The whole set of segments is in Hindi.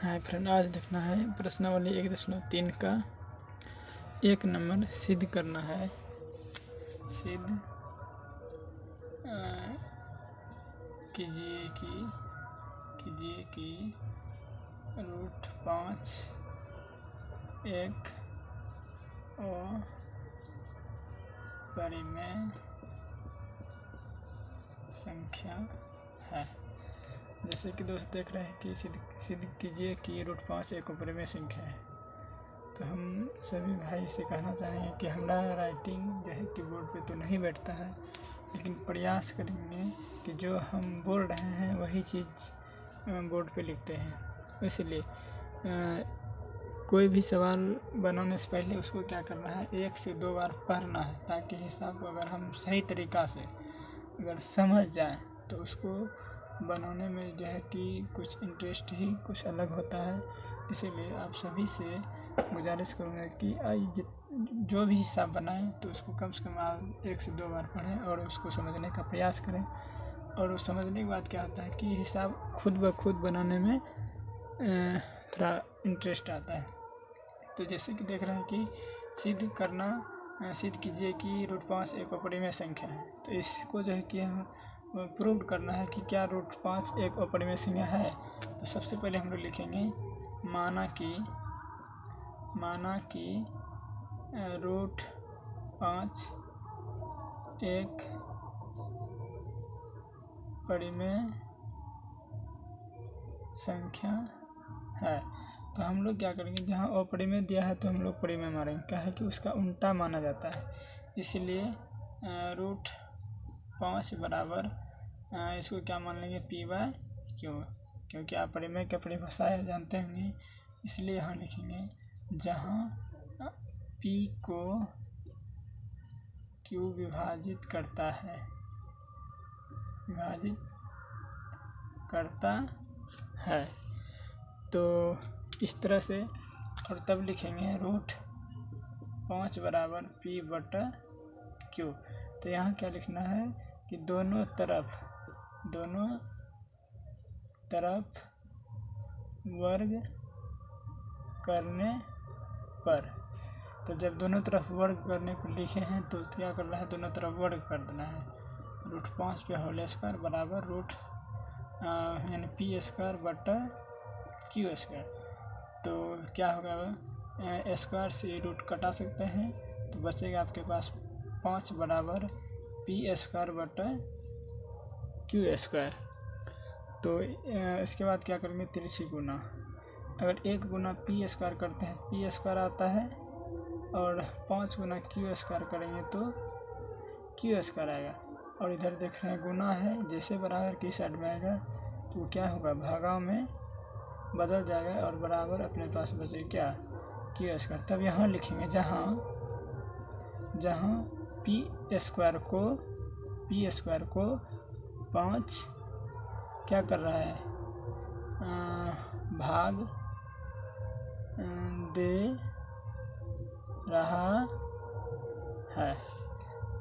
हाय फ्रेंड, आज देखना है प्रश्नावली 1.3 का 1 नंबर सिद्ध करना है। सिद्ध कीजिए कि √5 एक अपरिमेय संख्या है। जैसे कि दोस्त देख रहे हैं कि सिद्ध कीजिए कि √5 एक अपरिमेय संख्या है। तो हम सभी भाई से कहना चाहेंगे कि हमारा राइटिंग जो है कीबोर्ड पे तो नहीं बैठता है, लेकिन प्रयास करेंगे कि जो हम बोल रहे हैं वही चीज़ बोर्ड पे लिखते हैं। इसलिए कोई भी सवाल बनाने से पहले उसको क्या करना है, 1 से 2 बार पढ़ना है, ताकि हिसाब को अगर हम सही तरीक़ा से अगर समझ जाएं तो उसको बनाने में जो है कि कुछ इंटरेस्ट ही कुछ अलग होता है। इसीलिए आप सभी से गुजारिश करूँगा कि जो भी हिसाब बनाएं तो उसको कम से कम आप 1 से 2 बार पढ़ें और उसको समझने का प्रयास करें। और वो समझने के बाद क्या होता है कि हिसाब खुद ब खुद बनाने में थोड़ा इंटरेस्ट आता है। तो जैसे कि देख रहे हैं कि सिद्ध कीजिए कि √5 एक अपरिमेय संख्या है। तो इसको जो है कि हम प्रूव करना है कि क्या √5 एक अपरिमेय संख्या है। तो सबसे पहले हम लोग लिखेंगे माना कि √5 एक परिमेय संख्या है। तो हम लोग क्या करेंगे, जहाँ अपरिमेय दिया है तो हम लोग परिमेय मारेंगे, क्या है कि उसका उल्टा माना जाता है। इसलिए √5 बराबर इसको क्या मान लेंगे, p/q, क्योंकि आप परिमेय की परिभाषा जानते होंगे। इसलिए यहाँ लिखेंगे जहाँ p को q विभाजित करता है। तो इस तरह से, और तब लिखेंगे √5 बराबर p/q। तो यहाँ क्या लिखना है कि दोनों तरफ वर्ग करने पर। तो जब दोनों तरफ वर्ग करने पर लिखे हैं तो क्या करना है, दोनों तरफ वर्ग कर देना है। √5 पे होल स्क्वायर बराबर यानी p²/q²। तो क्या होगा, स्क्वायर से रूट कटा सकते हैं, तो बचेगा आपके पास 5 बराबर p²/q²। तो इसके बाद क्या करेंगे, तिरछी गुना। अगर 1 गुना p² करते हैं p² आता है, और 5 गुना q² करेंगे तो q² आएगा। और इधर देख रहे हैं गुना है, जैसे बराबर की साइड में आएगा तो क्या होगा, भागा में बदल जाएगा और बराबर अपने पास बचे क्या, q²। तब यहाँ लिखेंगे जहाँ p² को 5 क्या कर रहा है, भाग दे रहा है।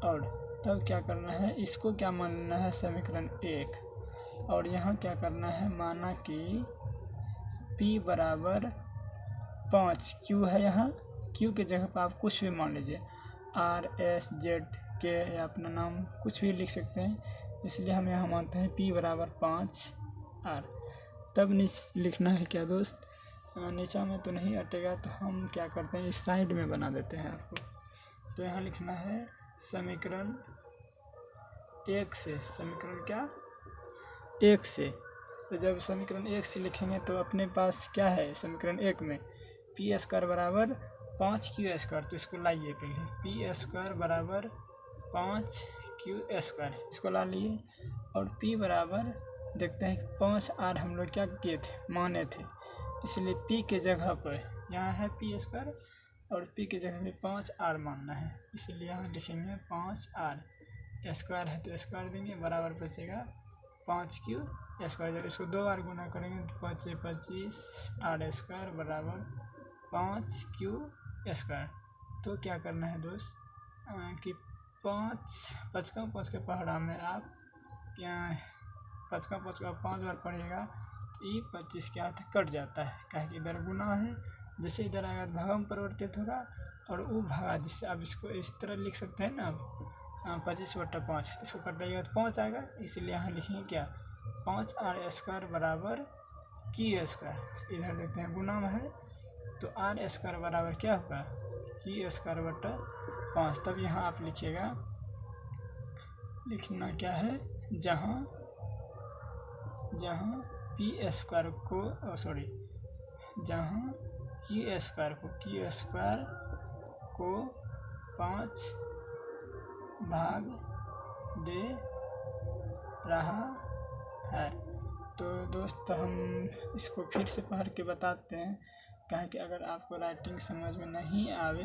और तब क्या करना है, इसको क्या मानना है, समीकरण 1। और यहाँ क्या करना है, माना कि p बराबर 5, q है, यहाँ q के जगह पर आप कुछ भी मान लीजिए, r, s, z, k या अपना नाम कुछ भी लिख सकते हैं। इसलिए हम यहाँ मानते हैं p बराबर 5r। तब लिखना है क्या दोस्त, नीचा में तो नहीं अटेगा, तो हम क्या करते हैं, इस साइड में बना देते हैं आपको। तो यहाँ लिखना है समीकरण 1 से, समीकरण क्या 1 से। तो जब समीकरण 1 से लिखेंगे तो अपने पास क्या है, समीकरण 1 में p² बराबर 5q²। तो इसको लाइए पहले, p² बराबर 5q², इसको ला लिए। और p बराबर देखते हैं 5r हम लोग क्या किए थे, माने थे। इसलिए p के जगह पर यहाँ है p² और p के जगह में 5r मानना है। इसलिए यहाँ लिखेंगे 5r, स्क्वायर है तो स्क्वायर देंगे, बराबर बचेगा 5q²। जब इसको 2 बार गुना करेंगे तो 5 × 25 r² बराबर 5q²। तो क्या करना है दोस्त कि 5 का पहाड़ा में आप क्या 5 का 5 बार पड़ेगा, ये 25 क्या होता है कट जाता है, क्या कि इधर गुना है, जैसे इधर आएगा भागा में परिवर्तित होगा और वो भागा, जिससे आप इसको इस तरह लिख सकते हैं ना, 25/5, इसको कटाइएगा तो 5 आएगा, इसलिए यहाँ लिखेंगे क्या 5r² बराबर Q²। इधर देखते हैं गुना में है तो r² बराबर क्या होगा Q²/5। तब यहाँ आप लिखिएगा, लिखना क्या है, जहाँ p² को जहाँ Q² को 5 भाग दे रहा है। तो दोस्त हम इसको फिर से पढ़ के बताते हैं, क्या कि अगर आपको राइटिंग समझ में नहीं आवे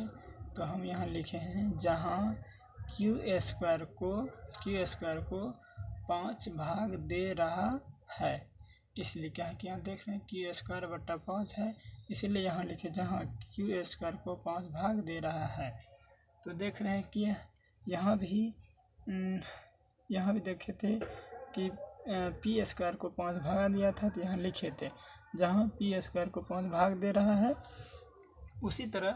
तो हम यहाँ लिखे हैं जहाँ Q² को 5 भाग दे रहा है, इसलिए क्या है कि यहाँ देख रहे हैं Q²/5 है, इसलिए यहाँ लिखे जहाँ Q² को 5 भाग दे रहा है। तो देख रहे हैं कि यहाँ भी देखे थे कि p² को 5 भागा दिया था, तो यहाँ लिखे थे जहाँ p² को 5 भाग दे रहा है। उसी तरह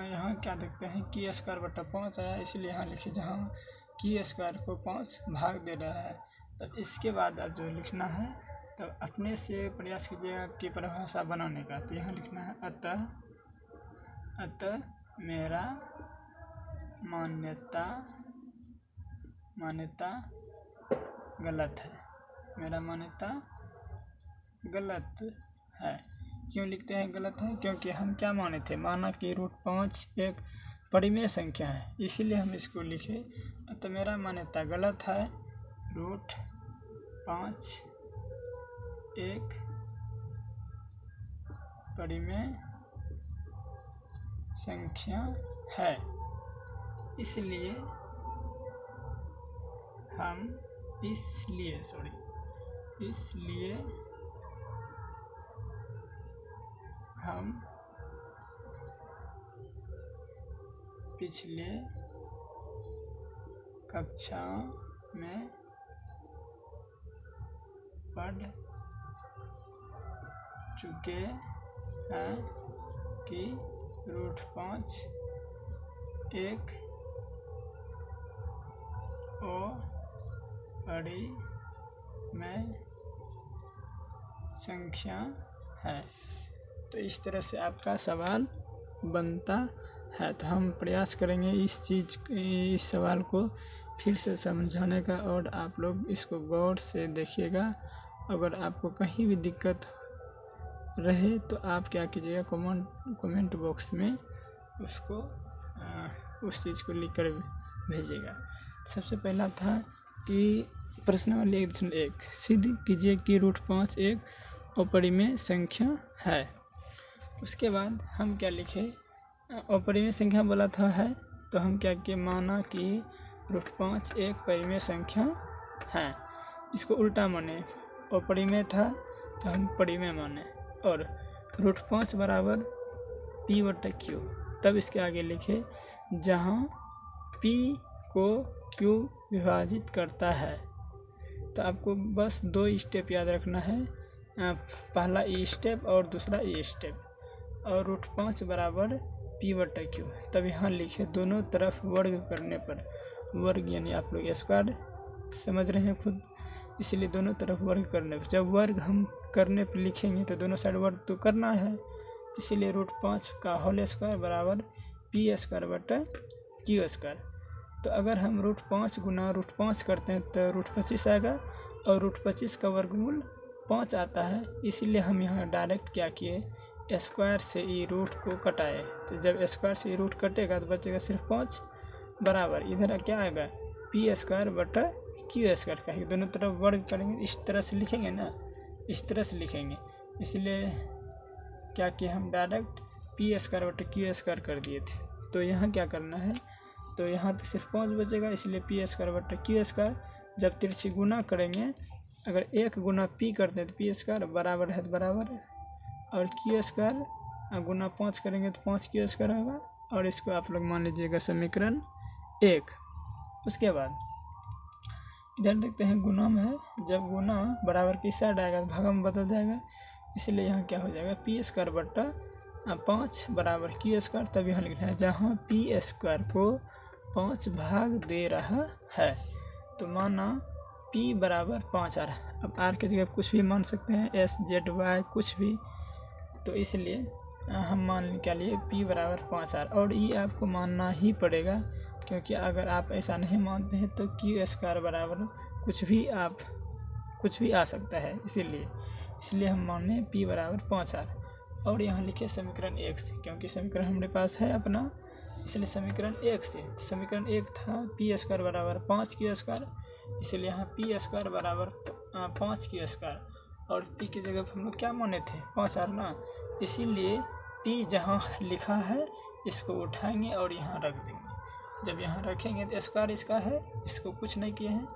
यहाँ क्या देखते हैं Q²/5 आया, इसलिए यहाँ लिखे जहाँ Q² को 5 भाग दे रहा है। तब इसके बाद अब जो लिखना है तब अपने से प्रयास कीजिएगा कि परिभाषा बनाने का। तो यहाँ लिखना है अतः मेरा मान्यता गलत है, मेरा मान्यता गलत है। क्यों लिखते हैं गलत है, क्योंकि हम क्या माने थे, माना कि √5 एक परिमेय संख्या है, इसीलिए हम इसको लिखे। तो मेरा मान्यता गलत है, √5 एक परिमेय संख्या है, इसलिए हम पिछले कक्षा में पढ़ चुके हैं कि √5 एक परिमेय संख्या है। तो इस तरह से आपका सवाल बनता है। तो हम प्रयास करेंगे इस सवाल को फिर से समझाने का, और आप लोग इसको गौर से देखिएगा। अगर आपको कहीं भी दिक्कत रहे तो आप क्या कीजिएगा, कमेंट बॉक्स में उसको उस चीज़ को लिख कर भेजिएगा। सबसे पहला था कि प्रश्नावली 1.1 सिद्ध कीजिए कि √5 एक अपरिमेय संख्या है। उसके बाद हम क्या लिखे, अपरिमेय संख्या बोला था है, तो हम क्या किए, माना कि √5 एक परिमेय संख्या है। इसको उल्टा माने, अपरिमेय था तो हम परिमेय माने, और √5 बराबर p/q। तब इसके आगे लिखे जहाँ p को q विभाजित करता है। तो आपको बस 2 स्टेप याद रखना है, पहला ई स्टेप और दूसरा ई स्टेप, और √5 बराबर p/q। तब यहाँ लिखे दोनों तरफ वर्ग करने पर, वर्ग यानी आप लोग स्क्वायर समझ रहे हैं खुद, इसलिए दोनों तरफ वर्ग करने पर, जब वर्ग हम करने पर लिखेंगे तो दोनों साइड वर्ग तो करना है, इसीलिए √5 का होल स्क्वायर बराबर p²/q²। तो अगर हम √5 गुना √5 करते हैं तो √25 आएगा, और √25 का वर्गमूल 5 आता है, इसीलिए हम यहाँ डायरेक्ट क्या किए, स्क्वायर से ई रूट को कटाए। तो जब स्क्वायर से ई रूट कटेगा तो बचेगा सिर्फ 5 बराबर, इधर क्या आएगा p²/q²। कहेंगे दोनों तरफ वर्ग करेंगे, इस तरह से लिखेंगे ना, इस तरह से लिखेंगे, इसलिए क्या किया हम डायरेक्ट p²/q² कर दिए थे। तो यहाँ क्या करना है, तो यहाँ तो सिर्फ 5 बचेगा, इसलिए p²/q²। जब तिरछी गुना करेंगे, अगर 1 गुना p करते हैं तो p² बराबर है तो बराबर है, और q² गुना 5 करेंगे तो 5q² होगा, और इसको आप लोग मान लीजिएगा समीकरण 1। उसके बाद इधर देखते हैं गुना में है, जब गुना बराबर की साइड आएगा तो भागा में बदल जाएगा, इसलिए यहाँ क्या हो जाएगा पी स्क्वायर बट्टा 5 बराबर क्यू स्क्वायर। तब यहाँ लिखना है जहाँ पी स्क्वायर को 5 भाग दे रहा है, तो माना p बराबर 5 आ रहा है। अब r की जगह कुछ भी मान सकते हैं, s z y कुछ भी, तो इसलिए हम मान क्या लिए p बराबर 5 आ रहा, और ये आपको मानना ही पड़ेगा, क्योंकि अगर आप ऐसा नहीं मानते हैं तो क्यू स्क्वायर बराबर कुछ भी आ सकता है, इसलिए हम माने p बराबर 5 आ रहा। और यहाँ लिखे समीकरण 1 से, क्योंकि समीकरण हमारे पास है अपना, इसलिए समीकरण 1 से, समीकरण 1 था पी स्क्वायर बराबर 5 क्यू स्क्वायर, इसलिए यहाँ पी स्क्वायर बराबर 5 क्यू स्क्वायर, और पी की जगह हम लोग क्या माने थे 5 आर ना, इसीलिए पी जहाँ लिखा है इसको उठाएंगे और यहाँ रख देंगे। जब यहाँ रखेंगे तो स्क्वायर इसका है, इसको कुछ नहीं किए हैं,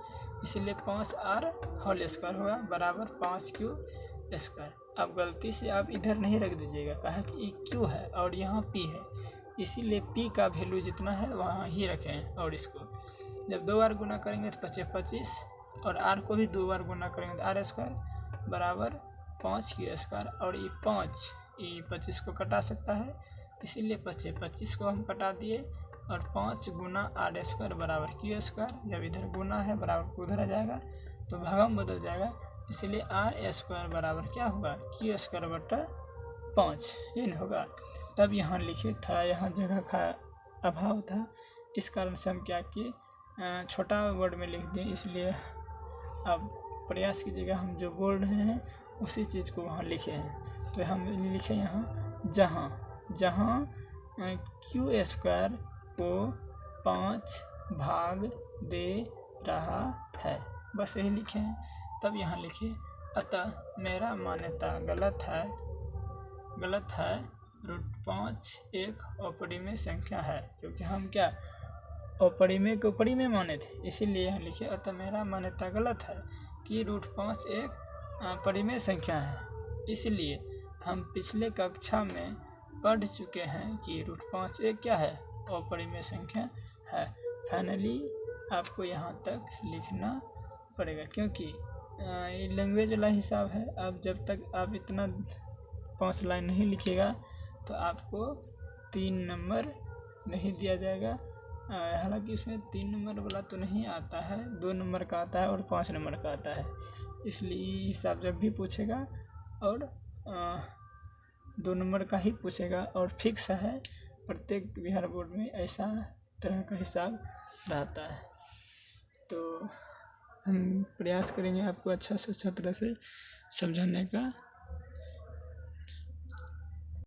इसलिए 5r होल स्क्वायर होगा बराबर 5 क्यू स्क्वायर। अब गलती से आप इधर नहीं रख दीजिएगा, कहा कि ये क्यू है और यहाँ p है, इसीलिए p का वैल्यू जितना है वहाँ ही रखें। और इसको जब 2 बार गुना करेंगे तो 25 और r को भी 2 बार गुना करेंगे तो r स्क्वायर बराबर 5 क्यू स्क्वायर। और ये 5 ये 25 को कटा सकता है, इसीलिए 25 को हम कटा दिए, और 5 गुना r स्क्वायर बराबर क्यू स्क्वायर। जब इधर गुना है बराबर को उधर आ जाएगा तो भागा में बदल जाएगा, इसलिए r स्क्वायर बराबर क्या होगा क्यू स्क्वायर बट्टा 5 ये नहीं होगा। तब यहाँ लिखे था, यहाँ जगह का अभाव था, इस कारण से हम क्या किए छोटा वर्ड में लिख दिए, इसलिए अब प्रयास की जगह हम जो बोल रहे हैं उसी चीज़ को वहाँ लिखे हैं। तो हम लिखे यहाँ जहाँ क्यू स्क्वायर को 5 भाग दे रहा है, बस यही लिखे हैं। तब यहाँ लिखिए अतः मेरा मान्यता गलत है √5 एक अपरिमेय संख्या है, क्योंकि हम क्या अपरिमेय को परिमेय माने थे, इसीलिए यहाँ लिखिए अतः मेरा मान्यता गलत है कि √5 एक परिमेय संख्या है। इसलिए हम पिछले कक्षा में पढ़ चुके हैं कि √5 एक क्या है अपरिमेय संख्या है। फाइनली आपको यहाँ तक लिखना पड़ेगा, क्योंकि ये लैंग्वेज वाला हिसाब है। अब जब तक आप इतना 5 लाइन नहीं लिखिएगा तो आपको 3 नंबर नहीं दिया जाएगा। हालांकि इसमें 3 नंबर वाला तो नहीं आता है, 2 नंबर का आता है और 5 नंबर का आता है, इसलिए हिसाब जब भी पूछेगा और 2 नंबर का ही पूछेगा। और फिक्स है प्रत्येक बिहार बोर्ड में ऐसा तरह का हिसाब रहता है। तो हम प्रयास करेंगे आपको अच्छा से अच्छा तरह से समझाने का।